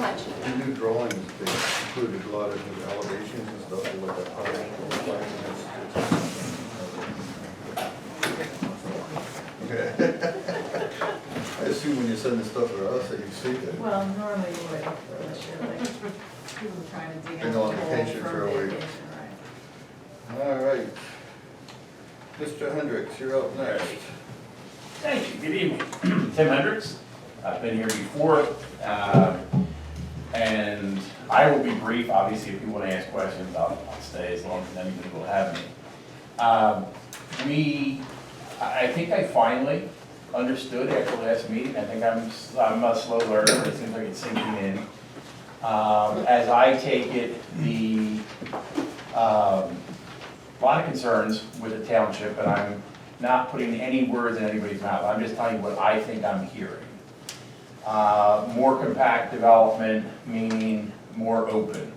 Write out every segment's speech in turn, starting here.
so much. The new drawings, they included a lot of new elevations and stuff, and what that project will look like. I assume when you send the stuff to us, that you see it. Well, normally you would, unless you're like, people trying to dig Been out on the hole vacation for a week. vacation, right? All right. Mr. Hendricks, you're up next. Thank you, good evening. Tim Hendricks, I've been here before, and I will be brief. Obviously, if you want to ask questions, I'll stay as long as anybody will have me. I think I finally understood after the last meeting. I think I'm a slow learner, but it seems like it's sinking in. As I take it, a lot of concerns with the township, and I'm not putting any words in anybody's mouth. I'm just telling you what I think I'm hearing. More compact development, meaning more open.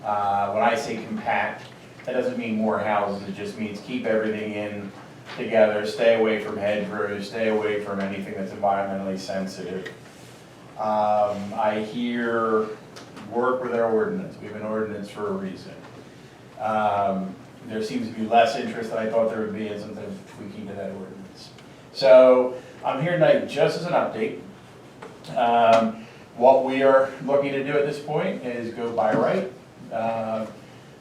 When I say compact, that doesn't mean more houses. It just means keep everything in together, stay away from hedgerows, stay away from anything that's environmentally sensitive. I hear work with our ordinance. We have an ordinance for a reason. There seems to be less interest than I thought there would be in something tweaking to that ordinance. So I'm here tonight just as an update. What we are looking to do at this point is go by right.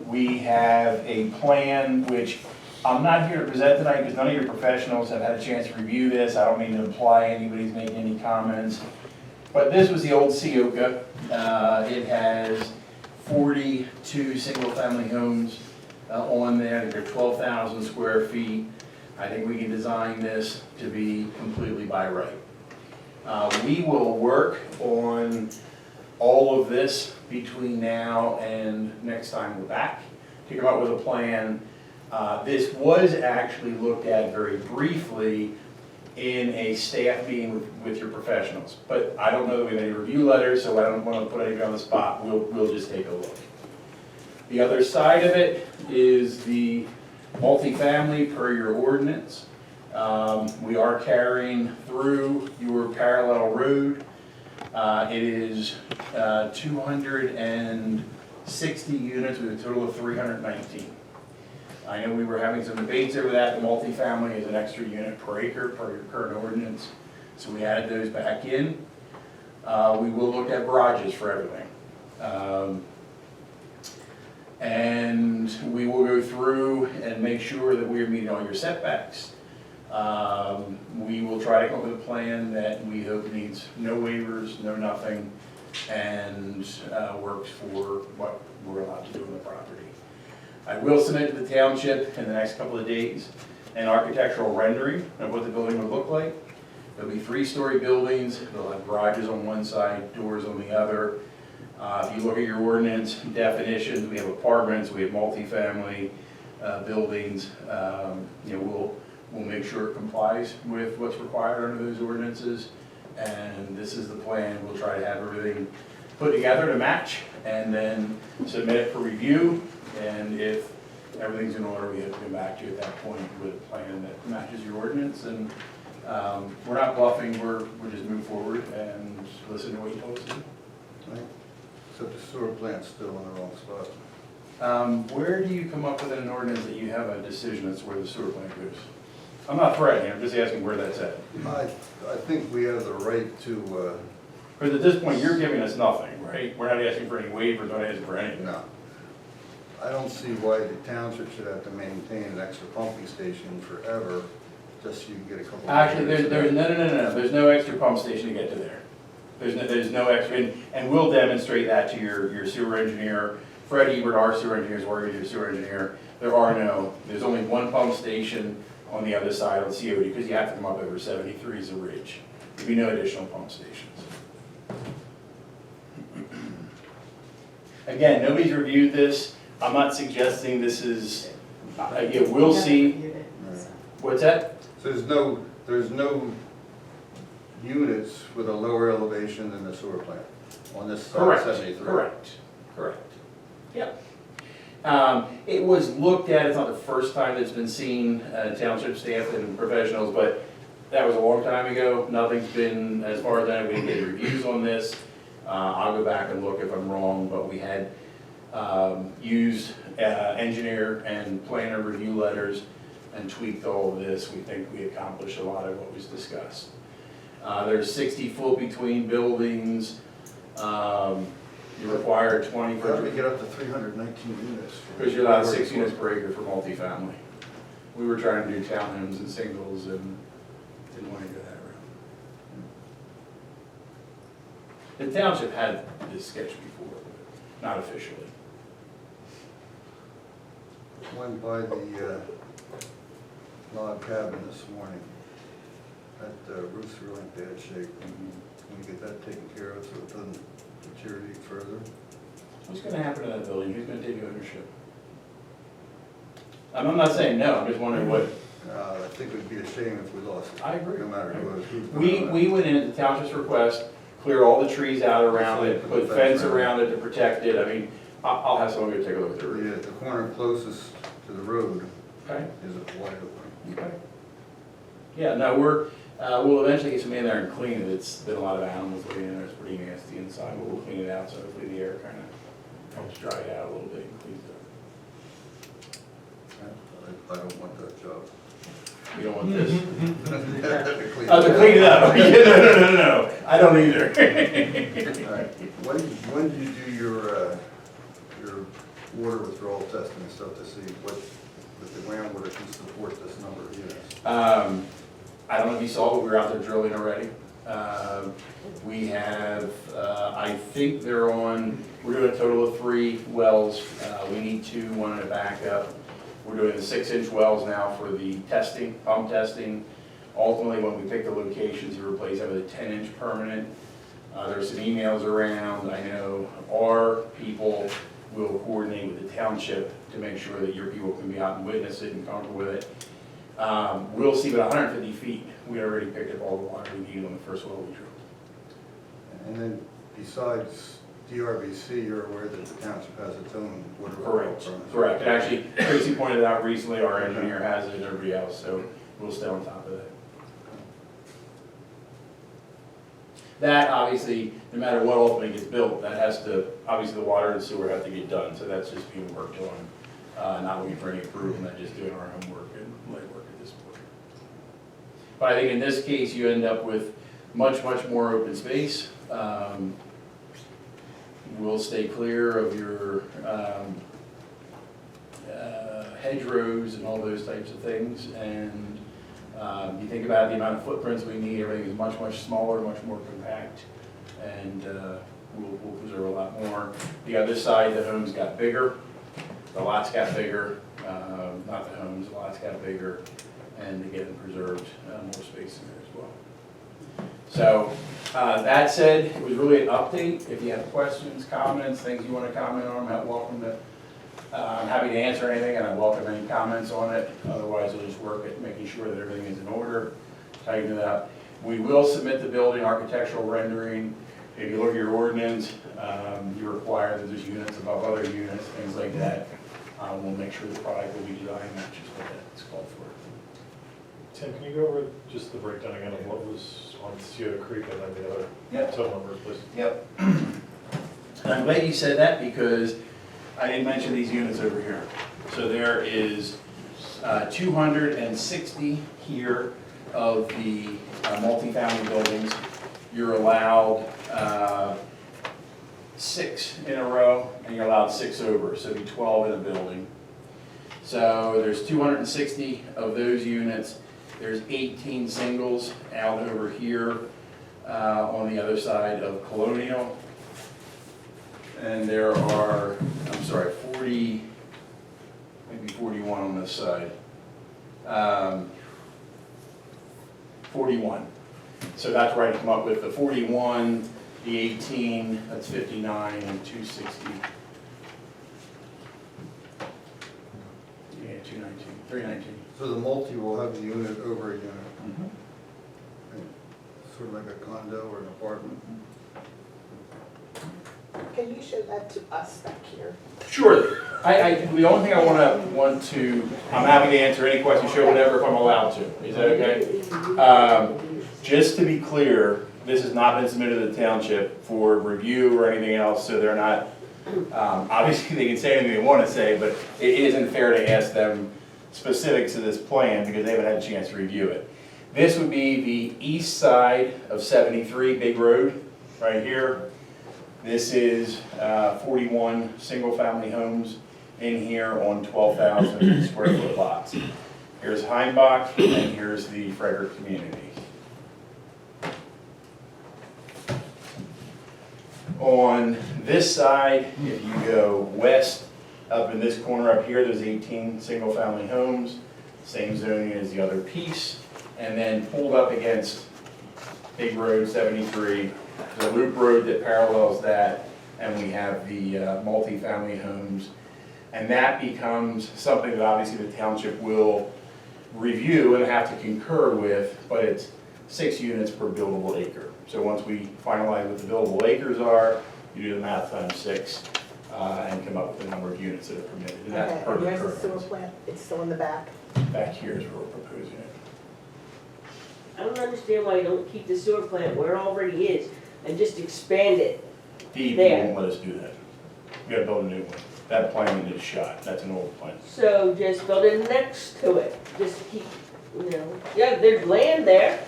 We have a plan which I'm not here to present tonight because none of your professionals have had a chance to review this. I don't mean to imply anybody's making any comments. But this was the old Seoka. It has 42 single-family homes on there. They're 12,000 square feet. I think we can design this to be completely by right. We will work on all of this between now and next time we're back to come up with a plan. This was actually looked at very briefly in a staff meeting with your professionals, but I don't know that we have any review letters, so I don't want to put anybody on the spot. We'll just take a look. The other side of it is the multifamily per your ordinance. We are carrying through your parallel road. It is 260 units with a total of 319. I know we were having some debates over that. The multifamily is an extra unit per acre per your current ordinance, so we added those back in. We will look at garages for everything. And we will go through and make sure that we are meeting all your setbacks. We will try to come up with a plan that we hope needs no waivers, no nothing, and works for what we're allowed to do on the property. I will submit to the township in the next couple of days an architectural rendering of what the building would look like. There'll be 3-story buildings. They'll have garages on one side, doors on the other. If you look at your ordinance definitions, we have apartments, we have multifamily buildings. We'll make sure it complies with what's required under those ordinances. And this is the plan. We'll try to have everything put together to match and then submit it for review. And if everything's in order, we have to come back to you at that point with a plan that matches your ordinance. And we're not bluffing. We'll just move forward and listen to what you told us to do. Right. Except the sewer plant's still in the wrong spot. Where do you come up with an ordinance that you have a decision as to where the sewer plant goes? I'm not threatening, I'm just asking where that's at. I think we have the right to, Because at this point, you're giving us nothing, right? We're not asking for any waivers, not asking for anything. no. I don't see why the township should have to maintain an extra pumping station forever, just so you can get a couple. Actually, there's no, there's no extra pump station to get to there. There's no extra, and we'll demonstrate that to your sewer engineer. Fred Ebert, our sewer engineer, is working with your sewer engineer. There's only one pump station on the other side of the COD, because you have to come up over 73 as a ridge. There'll be no additional pump stations. Again, nobody's reviewed this. I'm not suggesting this is, we'll see. What's that? So there's no units with a lower elevation than the sewer plant on this side of 73? Correct. Yep. It was looked at, it's not the first time it's been seen, township staff and professionals, but that was a long time ago. Nothing's been, as far as I know, we didn't get reviews on this. I'll go back and look if I'm wrong, but we had used engineer and planner review letters and tweaked all of this. We think we accomplished a lot of what was discussed. There's 60 foot between buildings. You require 20 How do we for, get up to 319 units? because you're allowed 6 units per acre for multifamily. We were trying to do townhomes and singles and didn't want to go that route. The township had this sketch before, but not officially. Went by the log cabin this morning. That roof's really in bad shape. Can we get that taken care of so it doesn't deteriorate further? What's gonna happen to that building? Who's gonna take ownership? I'm not saying no, I'm just wondering what, I think it would be a shame if we lost it. I agree. No matter who's. We went in at the township's request, clear all the trees out around it, put fence around it to protect it. I mean, I'll have someone go take a look at the roof. The corner closest to the road Okay? is wide open. Okay. Yeah, no, we'll eventually get somebody in there and clean it. It's been a lot of animals living in there, it's pretty nasty inside, but we'll clean it out, so hopefully the air kind of helps dry it out a little bit and cleans it up. I don't want that job. You don't want this? To clean Oh, to clean it up? Yeah, no, I don't either. All right. When do you do your water withdrawal testing and stuff to see what the groundwater can support this number of units? I don't know if you saw, but we were out there drilling already. We have, I think they're on, we're doing a total of 3 wells. We need 2, one in a backup. We're doing the 6-inch wells now for the testing, pump testing. Ultimately, when we pick the locations, you replace them with a 10-inch permanent. There's some emails around. I know our people will coordinate with the township to make sure that your people can be out and witness it and comfortable with it. We'll see, but 150 feet, we already picked up all the water we needed on the first well we drilled. And then besides DRBC, you're aware that the township has its own water withdrawal Correct, permit? correct. And actually, Tracy pointed out recently, our engineer has it and everybody else, so we'll stay on top of that. That, obviously, no matter what ultimately gets built, that has to, obviously, the water and sewer have to get done, so that's just being worked on. Not looking for any approval, not just doing our homework and legwork at this point. But I think in this case, you end up with much, much more open space. We'll stay clear of your hedgerows and all those types of things. And you think about the amount of footprints we need, everything is much, much smaller, much more compact. And we'll preserve a lot more. The other side, the homes got bigger, the lots got bigger, not the homes, the lots got bigger, and again, preserved more space in there as well. So, that said, it was really an update. If you have questions, comments, things you want to comment on, I'm welcome to, I'm happy to answer anything, and I welcome any comments on it. Otherwise, we'll just work at making sure that everything is in order, tighten it up. We will submit the building architectural rendering. If you look at your ordinance, you require that there's units above other units, things like that. We'll make sure the product will be designed matches what that's called for. Tim, can you go over just the breakdown again of what was on Scioto Creek and then the other total numbers, please? Yep. And I'm glad you said that because I didn't mention these units over here. So there is 260 here of the multifamily buildings. You're allowed 6 in a row, and you're allowed 6 over, so it'd be 12 in a building. So there's 260 of those units. There's 18 singles out over here on the other side of Colonial. And there are, 40, maybe 41 on this side. 41. So that's where I come up with the 41, the 18, that's 59, and 260. Yeah, 219, 319. So the multi will have the unit over a unit, Mm-hmm. sort of like a condo or an apartment? Can you show that to us back here? Sure. The only thing I want to, I'm happy to answer any questions, show whatever if I'm allowed to. Is that okay? Just to be clear, This has not been submitted to the township for review or anything else, so they're not, obviously they can say anything they want to say, but it isn't fair to ask them specifics of this plan because they haven't had a chance to review it. This would be the east side of 73 Big Road, right here. This is 41 single-family homes in here on 12,000 square foot lots. Here's Heimbach, and here's the Frederick community. On this side, if you go west, up in this corner up here, there's 18 single-family homes, same zoning as the other piece, and then pulled up against Big Road 73, the loop road that parallels that, and we have the multi-family homes. And that becomes something that obviously the township will review and have to concur with, but it's 6 units per buildable acre. So once we finalize what the buildable acres are, you do the math times 6 and come up with the number of units that are permitted. And that's Okay, per and the there's the current. sewer plant, it's still in the back. Back here is where we're proposing it. I don't understand why you don't keep the sewer plant where it already is and just expand it. DEP There. won't let us do that. We gotta build a new one. That plan is shot, that's an old plan. So just build it next to it, just to keep, you know, yeah, there's land there.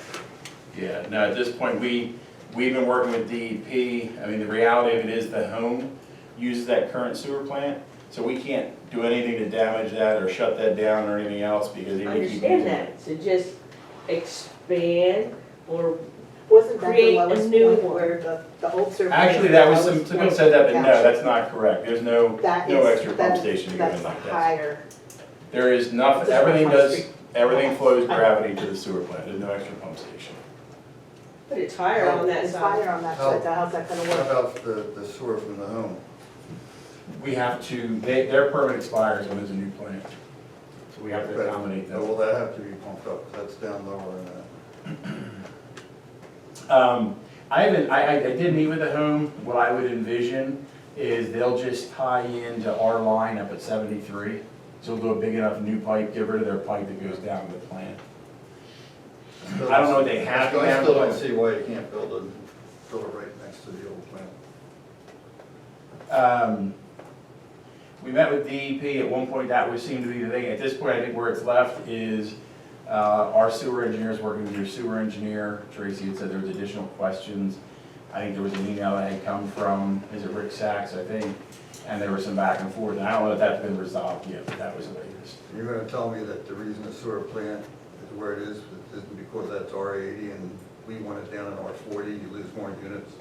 Yeah, no, at this point, we've been working with DEP. I mean, the reality of it is the home uses that current sewer plant, so we can't do anything to damage that or shut that down or anything else because they I would keep understand using it. that, so just expand or, Wasn't that the Create a lowest new point one. where the old sewer plant? Actually, is that the was lowest someone point said that, in but the no, township? that's not correct. There's no That no is- extra pump that's- station or That's anything like that. higher. There is nothing, Just everything on does, Street. everything flows gravity to the sewer plant. There's no extra pump station. but it's higher on that It's side. higher on that side, how's that gonna How work? about the sewer from the home? We have to, their permit expires when there's a new plant. So we have to accommodate Or them. will that have to be pumped up? That's down lower than that. I did meet with the home. What I would envision is they'll just tie into our line up at 73. So they'll do a big enough new pipe, get rid of their pipe that goes down to the plant. I don't know what they have I down still there. don't see why you can't build it right next to the old plant. We met with DEP at one point, that would seem to be the thing. At this point, I think where it's left is our sewer engineers working with your sewer engineer. Tracy had said there was additional questions. I think there was an email that had come from, is it Rick Sachs, I think, and there was some back and forth. And I don't know if that's been resolved yet, but that was the latest. You're gonna tell me that the reason the sewer plant is where it is because that's R80 and we want it down in R40, you lose more units?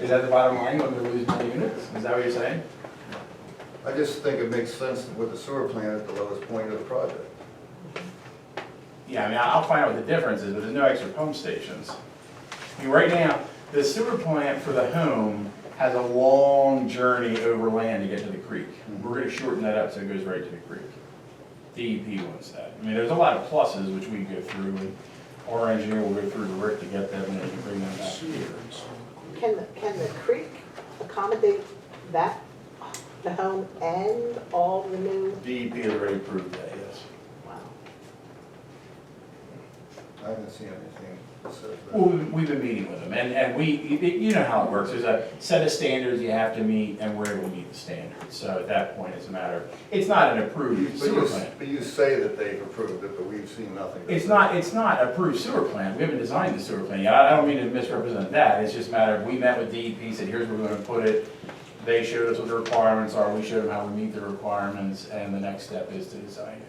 Is that the bottom line, when we lose more units? Is that what you're saying? I just think it makes sense with the sewer plant at the lowest point of the project. Yeah, I mean, I'll find out what the difference is, but there's no extra pump stations. I mean, right now, the sewer plant for the home has a long journey over land to get to the creek. We're gonna shorten that up so it goes right to the creek. DEP wants that. I mean, there's a lot of pluses which we go through, and our engineer will go through to Rick to get them, and then we bring them back here. Can the creek accommodate that, the home and all the new? DEP has already approved that, yes. Wow. I haven't seen anything that says Well, that. we've been meeting with them, and you know how it works, there's a set of standards you have to meet, and we're able to meet the standards, so at that point, it's a matter, it's not an approved sewer plant. But you say that they've approved it, but we've seen nothing. It's not approved sewer plant, we haven't designed the sewer plant yet, I don't mean to misrepresent that, it's just a matter of, we met with DEP, said, here's where we're gonna put it, they showed us what the requirements are, we showed them how we meet the requirements, and the next step is to design it.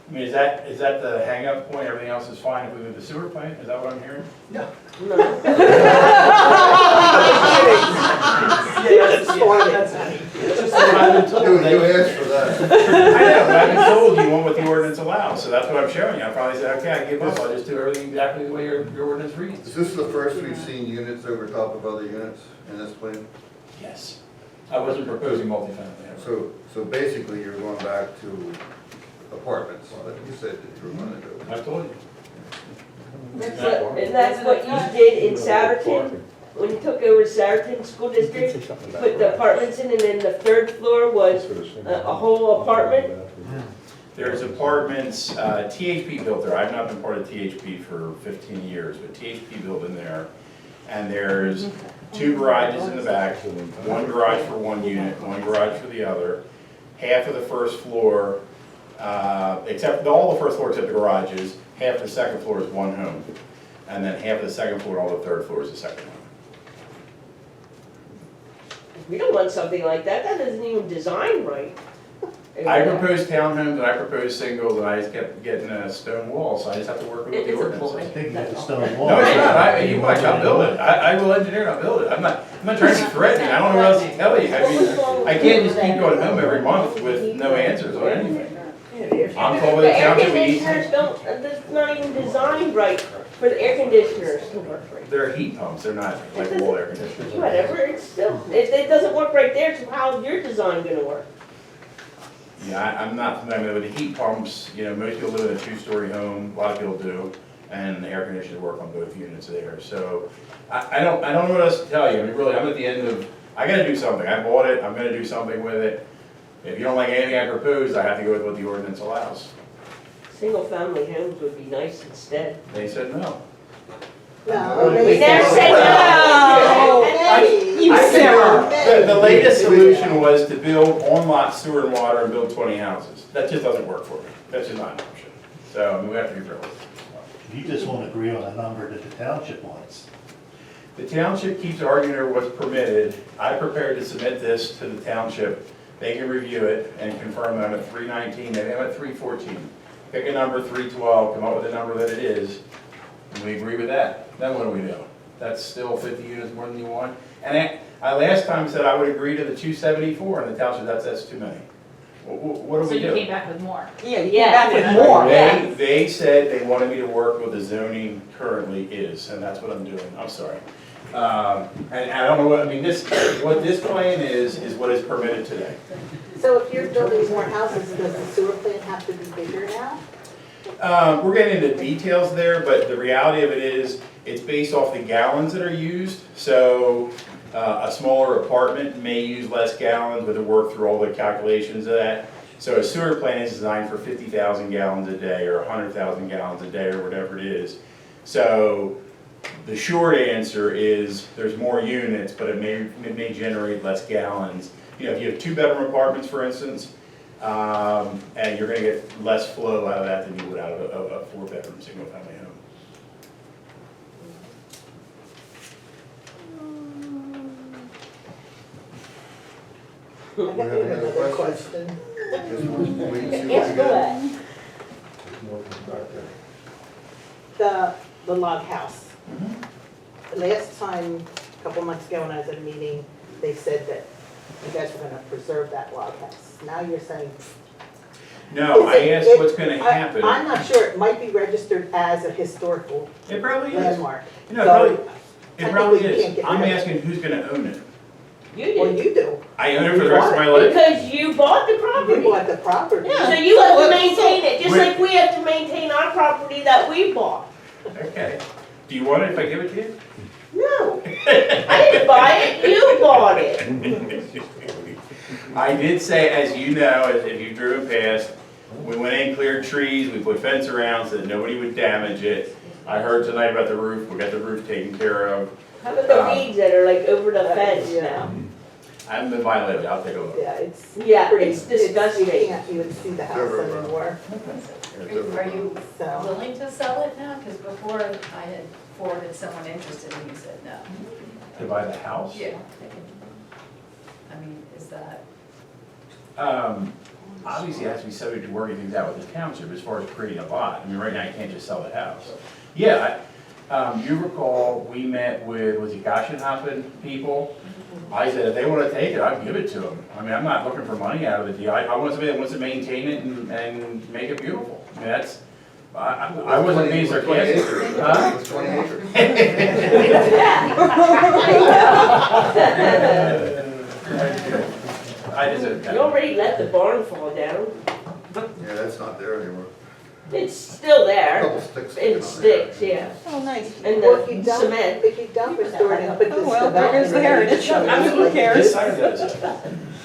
I mean, is that the hang-up point, everything else is fine if we move the sewer plant, is that what I'm hearing? No. It's just what I've been told. You asked for that. I know, but I've been told you want what the ordinance allows, so that's what I'm showing you. I probably said, okay, I give up, I'll just do everything exactly the way your ordinance reads. Is this the first we've seen units over top of other units in this plan? Yes. I wasn't proposing multifamily. So basically, you're going back to apartments, like you said that you were gonna do. I've told you. And that's what you did in Sourton, when you took over Sourton School District, put the apartments in, and then the third floor was a whole apartment? There's apartments, THP built there, I've not been part of THP for 15 years, but THP built in there. And there's 2 garages in the back, 1 garage for 1 unit, 1 garage for the other. Half of the first floor, except, all the first floor except the garages, half of the second floor is 1 home. And then half of the second floor and all the third floor is the second home. We don't want something like that, that isn't even designed right. I proposed townhomes and I proposed singles and I just kept getting a stone wall, so I just have to work with what the It's a ordinance point. is. They can get the stone wall. No, it's not, you watch, I'll build it, I will engineer it, I'll build it, I'm not trying to be threatening, I don't know what else to tell you, I mean, I can't just keep going home every month with no answers on anything. I'm told by the air township we need, conditioners don't, that's not even designed right for the air conditioners to work right. they're heat pumps, they're not like wall air conditioners. Whatever, it's still, it doesn't work right there, so how's your design gonna work? Yeah, I'm not familiar with the heat pumps, you know, most people live in a 2-story home, a lot of people do, and the air conditioners work on both units there, so I don't know what else to tell you, I mean, really, I'm at the end of, I gotta do something, I bought it, I'm gonna do something with it. If you don't like anything I proposed, I have to go with what the ordinance allows. Single-family homes would be nice instead. They said no. No, We never said no! The latest solution was to build on-lot sewer and water and build 20 houses. That just doesn't work for me. That's just not an option. So I mean, we have to be realistic. You just won't agree on a number that the township wants. The township keeps arguing over what's permitted. I prepared to submit this to the township. They can review it and confirm that I'm at 319, maybe I'm at 314. Pick a number, 312, come up with a number that it is, and we agree with that. Then what do we do? That's still 50 units more than you want. And I last time said I would agree to the 274, and the township, that's too many. What do So we do? you came back with more. Yeah, you Yeah. came back with more. They said they wanted me to work with the zoning currently is, and that's what I'm doing. I'm sorry. And I don't know what, I mean, what this plan is what is permitted today. So if you're building more houses, does the sewer plant have to be bigger now? We're getting into details there, but the reality of it is, it's based off the gallons that are used. So a smaller apartment may use less gallons, but to work through all the calculations of that. So a sewer plant is designed for 50,000 gallons a day or 100,000 gallons a day or whatever it is. So the short answer is there's more units, but it may generate less gallons. You know, if you have 2-bedroom apartments, for instance, and you're going to get less flow out of that than you would out of a 4-bedroom single-family home. I got another question. Just wait and see what Yes, we go get. ahead. The log house. Last time, a couple months ago when I was at a meeting, they said that you guys were gonna preserve that log house. Now you're saying. No, I Is asked it- what's going to happen. I'm not sure, it might be registered as a historical It probably is. landmark. You know, it So, probably technically, you can't is. get I'm rid of it. asking who's going to own it. You Well, did, you do. I own it for the rest of my life. because you bought the You property. bought the property. So you have to maintain it, just Wait. like we have to maintain our property that we bought. Okay. Do you want it if I give it to you? No, I didn't buy it, you bought it. I did say, as you know, if you've driven past, we went in, cleared trees, we put fence around so that nobody would damage it. I heard tonight about the roof, we got the roof taken care of. How about the weeds that are like over the fence Yeah. now? I haven't been violated, I'll take a look. Yeah, it's. Yeah, pretty- it's disgusting. You can't even see the house anymore, Are you so. willing to sell it now? Because before I had forwarded someone interested and you said no. To buy the house? Yeah. I mean, is that, Obviously, it has to be subject to working things out with the township as far as creating a lot. I mean, right now, you can't just sell the house. Yeah, you recall, we met with, was it Goshenhoffen people? I said, if they want to take it, I'll give it to them. I mean, I'm not looking for money out of the deal. I want somebody that wants to maintain it and make it beautiful. I mean, that's, I wasn't being sarcastic. Huh? It's 20 acres. I just, You already let the barn fall down. Yeah, that's not there anymore. It's still A there. couple sticks. It sticks, yeah. Oh, nice. And Well, if you the don't, cement. if you don't restore it and put this Oh, well, there development. goes the heritage. in, I mean, who like cares? this side of this.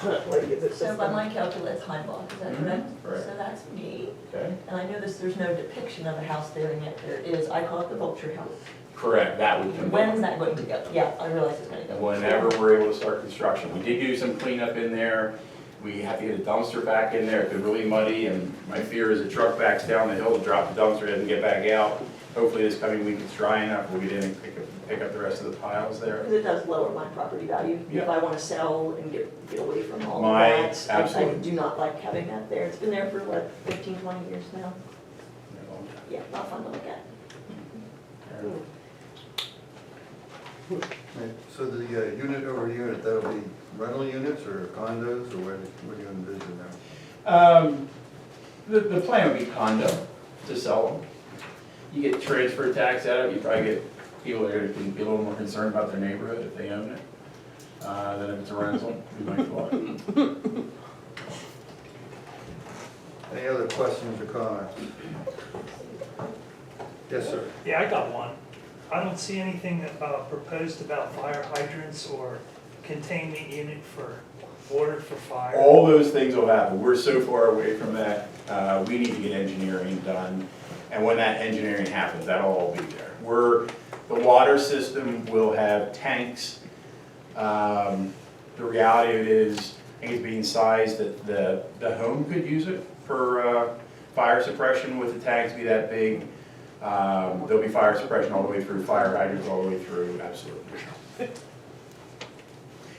Like, is it So just? by my calculations, high block, is that correct? Right. So that's me. Okay, And I noticed there's no depiction of a house there, and yet there is. I call it the vulture house. correct, that would come. When's that going to go? Yeah, I realize it's going to go. Whenever we're able to start construction. We did do some cleanup in there. We have to get a dumpster back in there. It's been really muddy, and my fear is a truck backs down the hill to drop the dumpster, doesn't get back out. Hopefully this coming week it's dry enough, we'll get in and pick up the rest of the piles there. Because it does lower my property value. Yeah. If I want to sell and get away from all of My- that. I absolutely. do not like having that there. It's been there for what, 15, 20 years now? Yeah, not fun to look at. Right, so the unit over unit, that'll be rental units or condos, or what do you envision there? The plan would be condo to sell them. You get transfer tax out of it, you probably get people that are gonna be a little more concerned about their neighborhood if they own it, than if it's a rental, we might thought. Any other questions or comments? Yes, sir. Yeah, I got one. I don't see anything proposed about fire hydrants or containment unit for water for fire. All those things will happen. We're so far away from that. We need to get engineering done. And when that engineering happens, that'll all be there. The water system will have tanks. The reality of it is, I think it's being sized that the home could use it for fire suppression with the tanks be that big. There'll be fire suppression all the way through, fire hydrants all the way through, absolutely.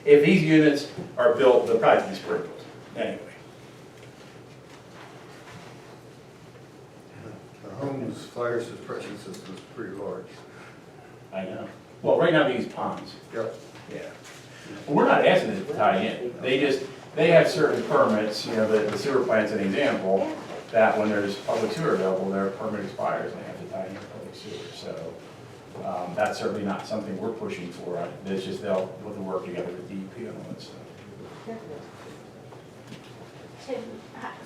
If these units are built, they'll probably be sprinkled, anyway. The home's fire suppression system is pretty large. I know. Well, right now they use ponds. Yep. Yeah. Well, we're not asking them to tie in. They have certain permits, the sewer plant's an example, that when there's public sewer available, their permit expires and they have to tie in public sewer. So that's certainly not something we're pushing for. It's just they'll work together with DEP on all that stuff. Tim,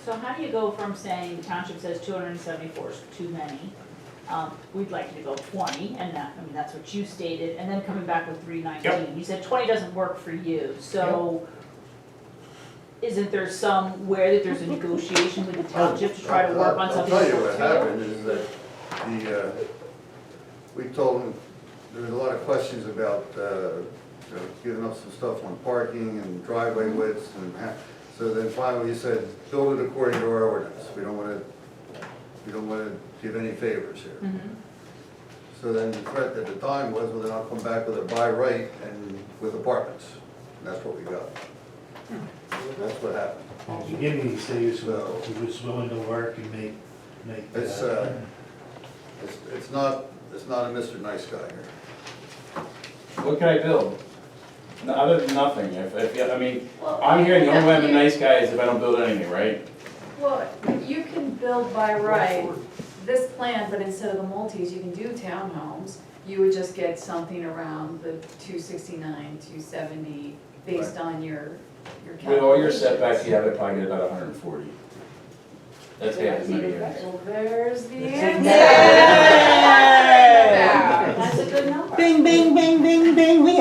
so how do you go from saying the township says 274 is too many, we'd like you to go 20, and that's what you stated, and then coming back with 319. You said 20 doesn't work for you, so isn't there somewhere that there's a negotiation with the township to try to work on something? I'll tell you that what works for happened is that we told them, there was a lot of questions about giving us some stuff on parking and driveway widths so then finally you said, build it according to our ordinance. We don't want to give any favors here. Mhm. So then the threat at the time was, well, then I'll come back with a by right and with apartments. And that's what we got. That's what happened. In the beginning, he said he was willing to work and make. It's not a Mr. Nice Guy here. What can I build? No, other than nothing. Well, I'm hearing the only way I'm a you- nice guy is if I don't build anything, right? Well, you can build by right this plan, but instead of the multis, you can do townhomes. You would just get something around the 269, 270, based on your calculations. With all your setbacks, you have it probably get about 140. That's half as many units. Well, there's the Yay! answer. That's a good number. Bing, bing, bing, bing, bing, we